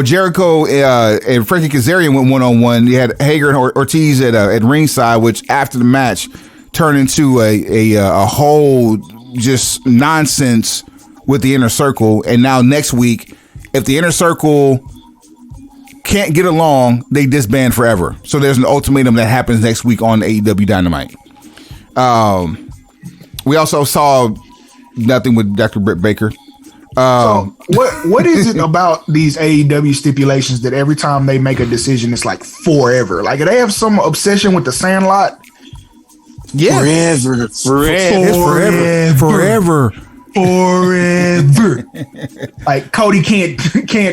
Jericho and Frankie Kazarian went one-on-one. You had Hager and Ortiz at ringside, which after the match turned into a whole just nonsense with the Inner Circle. And now next week, if the Inner Circle can't get along, they disband forever. So there's an ultimatum that happens next week on AEW Dynamite. We also saw nothing with Dr. Britt Baker. So what is it about these AEW stipulations that every time they make a decision, it's like forever? Like, do they have some obsession with the Sandlot? Yeah, forever. Like Cody can't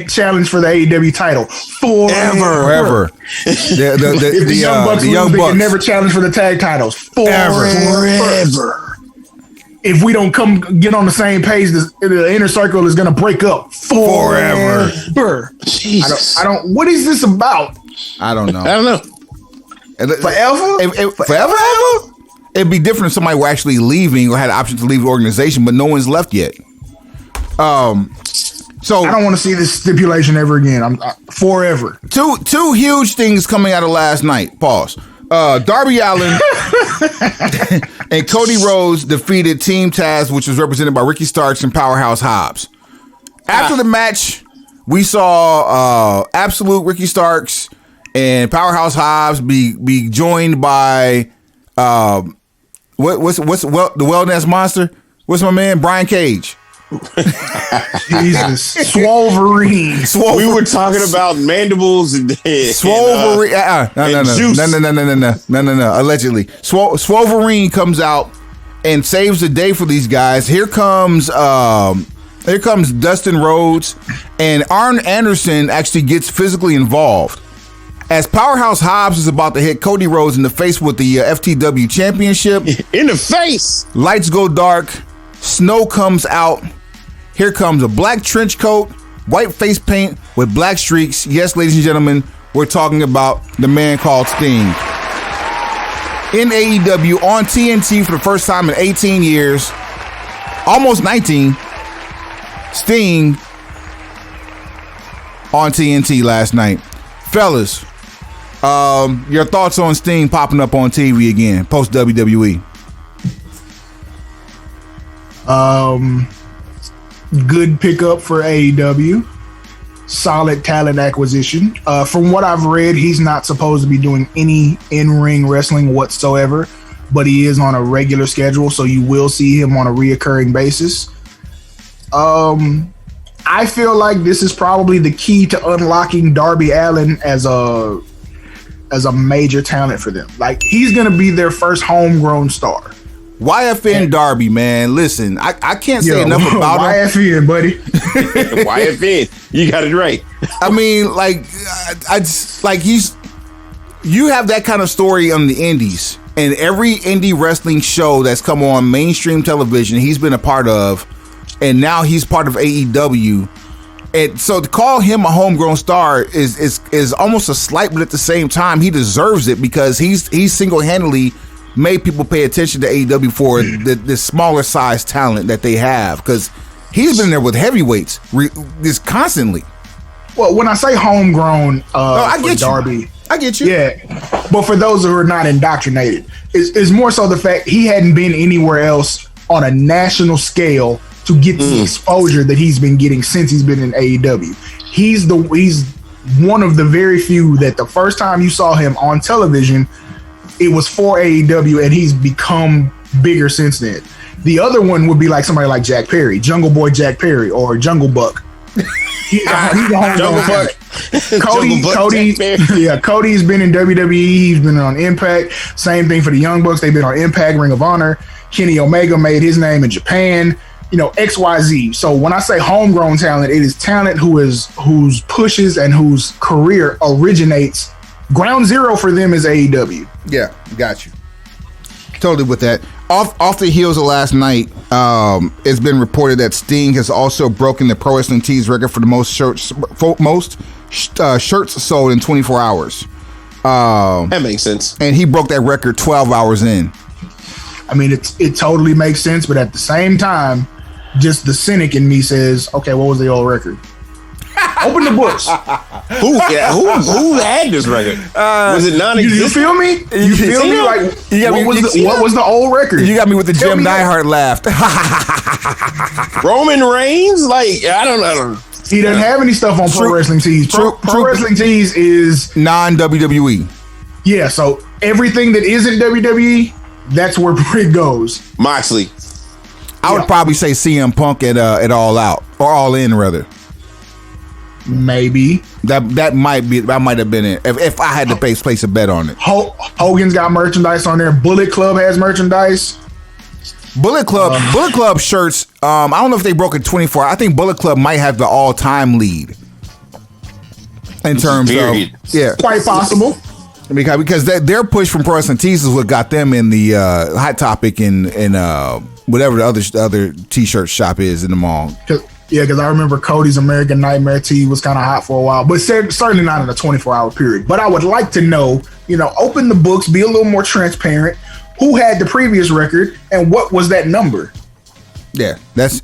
challenge for the AEW title forever. The Young Bucks can never challenge for the tag titles forever. If we don't come get on the same page, the Inner Circle is going to break up forever. I don't. What is this about? I don't know. Forever? It'd be different if somebody were actually leaving or had an option to leave the organization, but no one's left yet. So I don't want to see this stipulation ever again. Forever. Two huge things coming out of last night. Pause. Darby Allin and Cody Rhodes defeated Team Taz, which was represented by Ricky Starks and Powerhouse Hobbs. After the match, we saw Absolute Ricky Starks and Powerhouse Hobbs be joined by the Wellness Monster? What's my man? Brian Cage. Jesus. Swolverine. We were talking about mandibles and Swolverine. No. Allegedly. Swolverine comes out and saves the day for these guys. Here comes Dustin Rhodes, and Arn Anderson actually gets physically involved. As Powerhouse Hobbs is about to hit Cody Rhodes in the face with the FTW Championship. In the face. Lights go dark. Snow comes out. Here comes a black trench coat, white face paint with black streaks. Yes, ladies and gentlemen, we're talking about the man called Sting. In AEW on TNT for the first time in 18 years, almost 19, Sting on TNT last night. Fellas, your thoughts on Sting popping up on TV again, post WWE? Good pickup for AEW. Solid talent acquisition. From what I've read, he's not supposed to be doing any in-ring wrestling whatsoever, but he is on a regular schedule, so you will see him on a reoccurring basis. I feel like this is probably the key to unlocking Darby Allin as a major talent for them. Like, he's going to be their first homegrown star. YFN Darby, man. Listen, I can't say enough about him. YFN, buddy. YFN. You got it right. I mean, you have that kind of story on the indies, and every indie wrestling show that's come on mainstream television, he's been a part of, and now he's part of AEW. And so to call him a homegrown star is almost a slight, but at the same time, he deserves it because he's single-handedly made people pay attention to AEW for the smaller size talent that they have, because he's been there with heavyweights just constantly. Well, when I say homegrown, I get Darby, I get you. Yeah, but for those who are not indoctrinated, it's more so the fact he hadn't been anywhere else on a national scale to get the exposure that he's been getting since he's been in AEW. He's one of the very few that the first time you saw him on television, it was for AEW, and he's become bigger since then. The other one would be like somebody like Jack Perry, Jungle Boy Jack Perry, or Jungle Buck. He's a Jungle Buck. Cody, yeah, Cody's been in WWE. He's been on Impact. Same thing for the Young Bucks. They've been on Impact, Ring of Honor. Kenny Omega made his name in Japan. You know, XYZ. So when I say homegrown talent, it is talent whose pushes and whose career originates. Ground zero for them is AEW. Yeah, got you. Totally with that. Off the heels of last night, it's been reported that Sting has also broken the Pro Wrestling Tees record for the most shirts sold in 24 hours. That makes sense. And he broke that record 12 hours in. I mean, it totally makes sense, but at the same time, just the cynic in me says, okay, what was the old record? Open the books. Who had this record? Was it non-existent? You feel me? You feel me? Like, what was the old record? You got me with the Jim Neidhart laugh. Roman Reigns? Like, I don't know. He doesn't have any stuff on Pro Wrestling Tees. Pro Wrestling Tees is non-WWE. Yeah, so everything that isn't WWE, that's where it goes. Moxley. I would probably say CM Punk at All Out, or All In rather. Maybe that might have been it if I had to place a bet on it. Hogan's got merchandise on there. Bullet Club has merchandise. Bullet Club shirts. I don't know if they broke it 24. I think Bullet Club might have the all-time lead in terms of quite possible. Because their push from Pro Wrestling Tees is what got them in the Hot Topic and whatever the other t-shirt shop is in the mall. Because I remember Cody's American Nightmare tee was kind of hot for a while, but certainly not in a 24-hour period. But I would like to know, open the books, be a little more transparent. Who had the previous record, and what was that number? Yeah, that's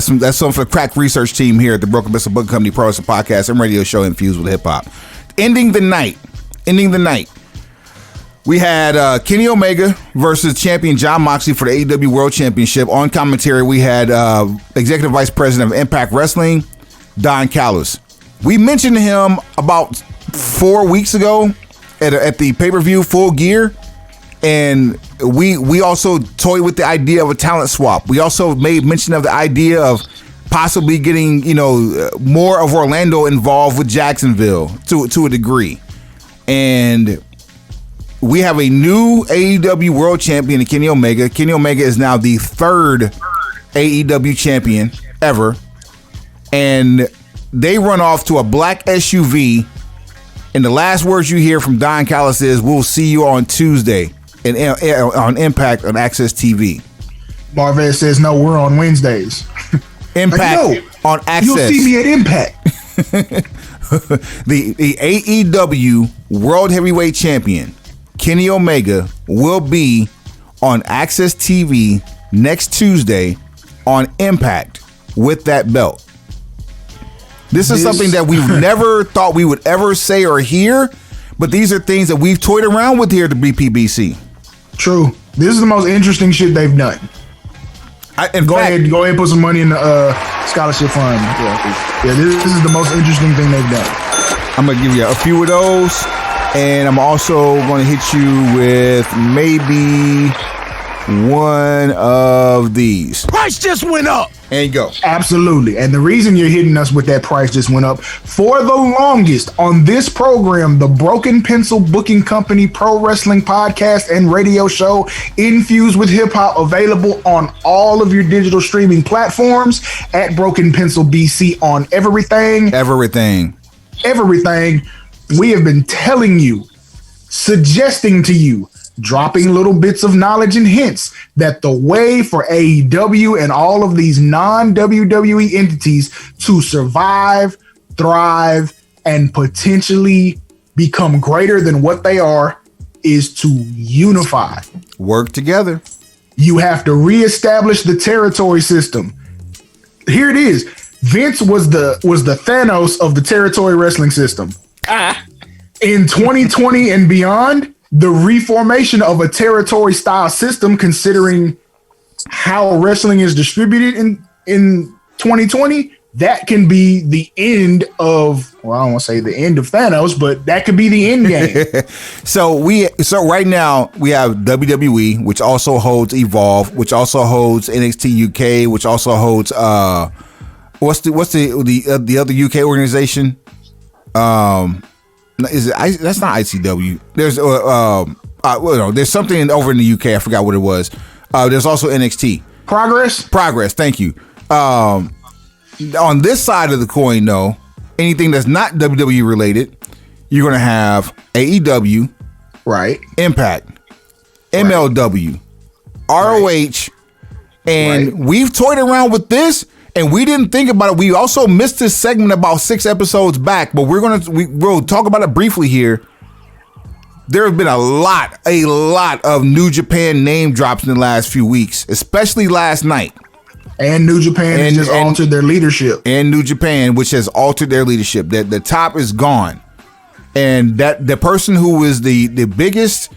something for the crack research team here at the Broken Missile Book Company Pro Wrestling Podcast and radio show infused with hip hop. Ending the night. We had Kenny Omega versus champion Jon Moxley for the AEW World Championship. On commentary, we had Executive Vice President of Impact Wrestling, Don Callis. We mentioned him about 4 weeks ago at the pay-per-view Full Gear, and we also toyed with the idea of a talent swap. We also made mention of the idea of possibly getting more of Orlando involved with Jacksonville to a degree, and we have a new AEW World Champion in Kenny Omega. Kenny Omega is now the third AEW champion ever. And they run off to a black SUV. And the last words you hear from Don Callis is, "We'll see you on Tuesday on Impact on Access TV." Marvez says, "No, we're on Wednesdays." Impact on Access. You'll see me at Impact. The AEW World Heavyweight Champion Kenny Omega will be on Access TV next Tuesday on Impact with that belt. This is something that we've never thought we would ever say or hear, but these are things that we've toyed around with here at the BPBC. True. This is the most interesting shit they've done. Go ahead and put some money in the scholarship fund. Yeah, this is the most interesting thing they've done. I'm going to give you a few of those. And I'm also going to hit you with maybe one of these. Price just went up. And you go. Absolutely. And the reason you're hitting us with that price just went up, for the longest on this program, the Broken Pencil Booking Company Pro Wrestling Podcast and radio show infused with hip hop, available on all of your digital streaming platforms at Broken Pencil BC on everything. We have been telling you, suggesting to you, dropping little bits of knowledge and hints that the way for AEW and all of these non-WWE entities to survive, thrive, and potentially become greater than what they are is to unify. Work together. You have to reestablish the territory system. Here it is. Vince was the Thanos of the territory wrestling system. In 2020 and beyond, the reformation of a territory style system, considering how wrestling is distributed in 2020, that can be the end of well, I don't want to say the end of Thanos, but that could be the end game. So right now we have WWE, which also holds Evolve, which also holds NXT UK, which also holds what's the other UK organization? Is it? That's not ICW. There's there's something over in the UK. I forgot what it was. There's also NXT. Progress. Thank you. On this side of the coin, though, anything that's not WWE related, you're gonna have AEW, right? Impact, MLW, ROH, and we've toyed around with this. And we didn't think about it. We also missed this segment about 6 episodes back, but we'll talk about it briefly here. There have been a lot of New Japan name drops in the last few weeks, especially last night. And New Japan has just altered their leadership. And New Japan, which has altered their leadership. The top is gone. And that the person who was the biggest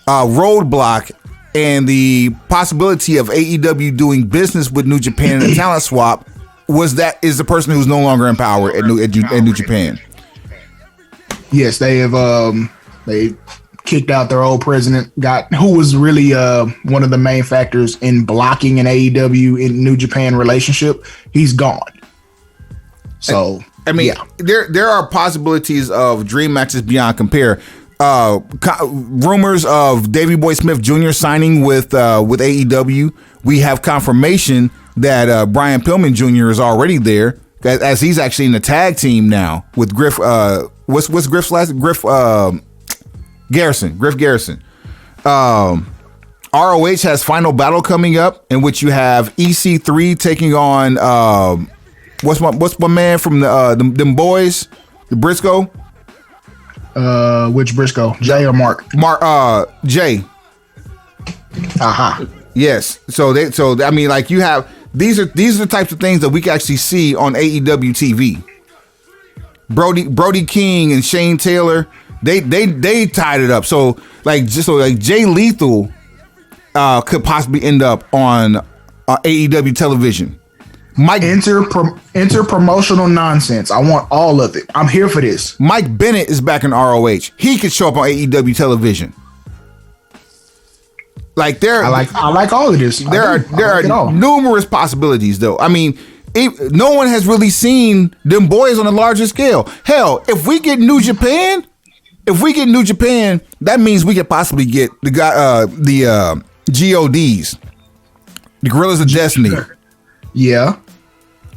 roadblock and the possibility of AEW doing business with New Japan and a talent swap is the person who's no longer in power at New Japan. Yes, they have they kicked out their old president, who was really one of the main factors in blocking an AEW in New Japan relationship. He's gone. So I mean, there are possibilities of dream matches beyond compare. Rumors of Davey Boy Smith Jr. signing with AEW. We have confirmation that Brian Pillman Jr. is already there, as he's actually in the tag team now with Griff. What's Griff's last? Griff Garrison. Griff Garrison. ROH has Final Battle coming up, in which you have EC3 taking on what's my man from them boys, the Briscoe. Which Briscoe? Jay or Mark? Jay. Yes. So I mean, like, you have these are the types of things that we can actually see on AEW TV. Brody King and Shane Taylor, they tied it up. So Jay Lethal could possibly end up on AEW television. Mike enter promotional nonsense. I want all of it. I'm here for this. Mike Bennett is back in ROH. He could show up on AEW television. Like I like all of this. There are numerous possibilities, though. I mean, no one has really seen them boys on a larger scale. Hell, if we get New Japan, that means we could possibly get the GODs, the Gorillas of Destiny. Yeah.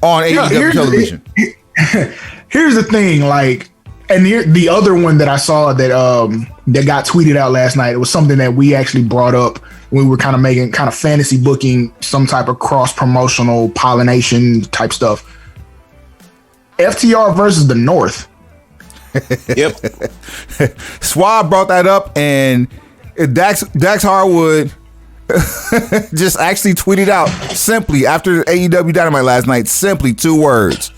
On AEW television. Here's the thing, like, and the other one that I saw that got tweeted out last night, it was something that we actually brought up when we were kind of fantasy booking some type of cross-promotional pollination type stuff. FTR versus the North. Yep. Swab brought that up, and Dax Harwood just actually tweeted out simply after AEW Dynamite last night, simply 2 words: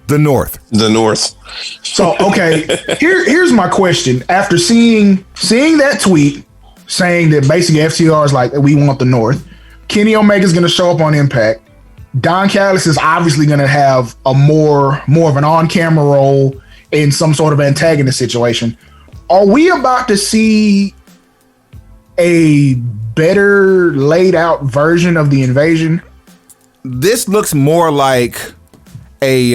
the North. The North. So, okay, here's my question. After seeing that tweet saying that basically FTR is like, we want the North, Kenny Omega's going to show up on Impact. Don Callis is obviously going to have a more of an on-camera role in some sort of antagonist situation. Are we about to see a better laid out version of the Invasion? This looks more like a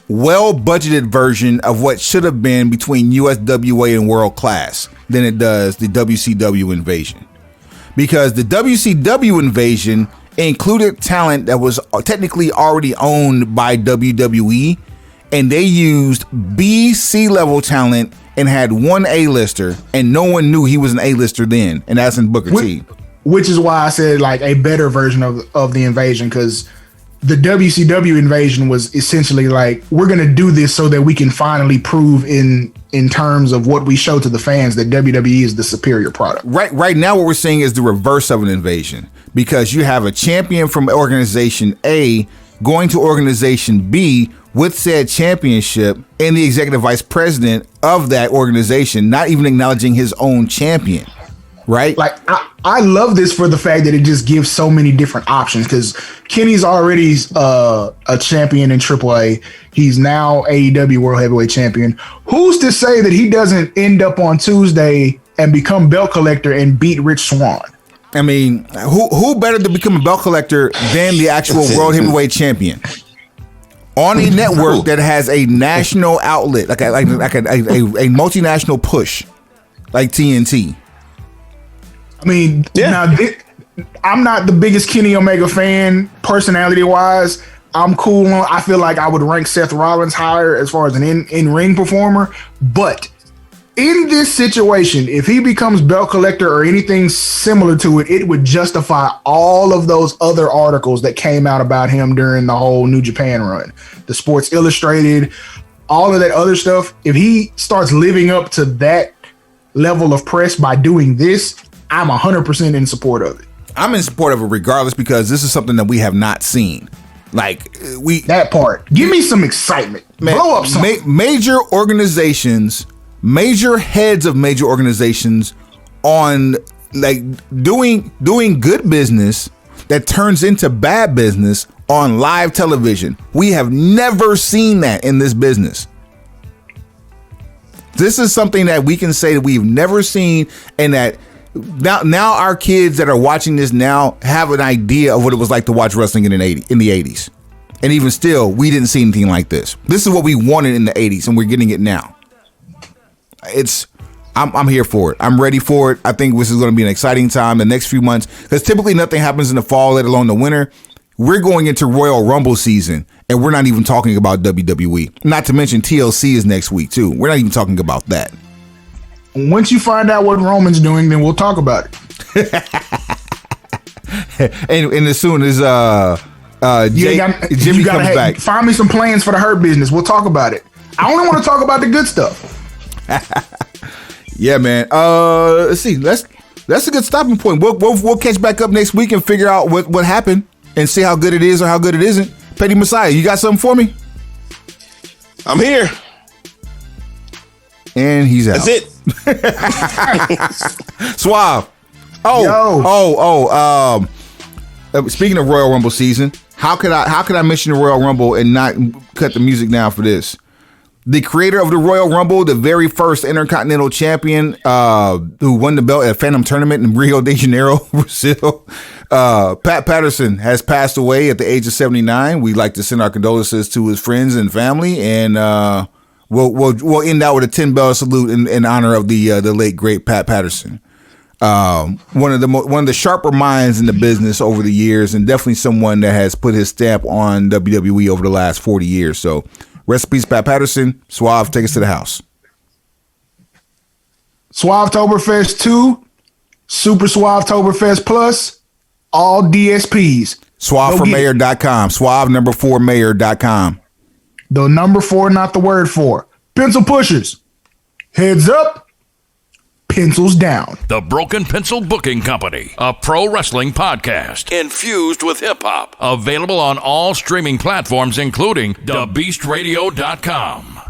well budgeted version of what should have been between USWA and World Class than it does the WCW Invasion, because the WCW Invasion included talent that was technically already owned by WWE, and they used B-C level talent and had one A-lister, and no one knew he was an A-lister then, and that's in Booker T. Which is why I said like a better version of the Invasion, because the WCW Invasion was essentially like, we're going to do this so that we can finally prove in terms of what we show to the fans that WWE is the superior product. Right now what we're seeing is the reverse of an invasion, because you have a champion from organization A going to organization B with said championship, and the executive vice president of that organization not even acknowledging his own champion. right? Like, I love this for the fact that it just gives so many different options, because Kenny's already a champion in AAA. He's now AEW World Heavyweight Champion. Who's to say that he doesn't end up on Tuesday and become belt collector and beat Rich Swann? I mean, who better to become a belt collector than the actual World Heavyweight Champion on a network that has a national outlet, like a multinational push, like TNT? I mean, now, I'm not the biggest Kenny Omega fan personality-wise. I'm cool. I feel like I would rank Seth Rollins higher as far as an in-ring performer. But in this situation, if he becomes belt collector or anything similar to it, it would justify all of those other articles that came out about him during the whole New Japan run. The Sports Illustrated, all of that other stuff. If he starts living up to that level of press by doing this, I'm 100% in support of it. I'm in support of it regardless, because this is something that we have not seen. Like, that part. Give me some excitement. Man, blow up something. Major organizations, major heads of major organizations on like doing good business that turns into bad business on live television. We have never seen that in this business. This is something that we can say that we've never seen, and that now our kids that are watching this now have an idea of what it was like to watch wrestling in the 80s. And even still, we didn't see anything like this. This is what we wanted in the 80s, and we're getting it now. I'm here for it. I'm ready for it. I think this is going to be an exciting time the next few months, because typically nothing happens in the fall, let alone the winter. We're going into Royal Rumble season, and we're not even talking about WWE. Not to mention TLC is next week, too. We're not even talking about that. Once you find out what Roman's doing, then we'll talk about it. and as soon as Jimmy comes back, find me some plans for the Hurt Business. We'll talk about it. I only want to talk about the good stuff. Yeah, man. Let's see. That's a good stopping point. We'll catch back up next week and figure out what happened and see how good it is or how good it isn't. Petty Messiah, you got something for me? I'm here. And he's out. That's it. Suave. Speaking of Royal Rumble season, how could I mention the Royal Rumble and not cut the music down for this? The creator of the Royal Rumble, the very first Intercontinental Champion, who won the belt at Phantom Tournament in Rio de Janeiro, Brazil, Pat Patterson has passed away at the age of 79. We'd like to send our condolences to his friends and family, and we'll end out with a 10-bell salute in honor of the late great Pat Patterson. One of the sharper minds in the business over the years, and definitely someone that has put his stamp on WWE over the last 40 years. So, rest in peace, Pat Patterson. Suave, take us to the house. Suavetoberfest 2, Super Suavetoberfest Plus, all DSPs. Suave4mayor.com. Suave4mayor.com. The number 4, not the word 4. Pencil pushers. Heads up. Pencils down. The Broken Pencil Booking Company, a pro wrestling podcast infused with hip-hop. Available on all streaming platforms, including thebeastradio.com.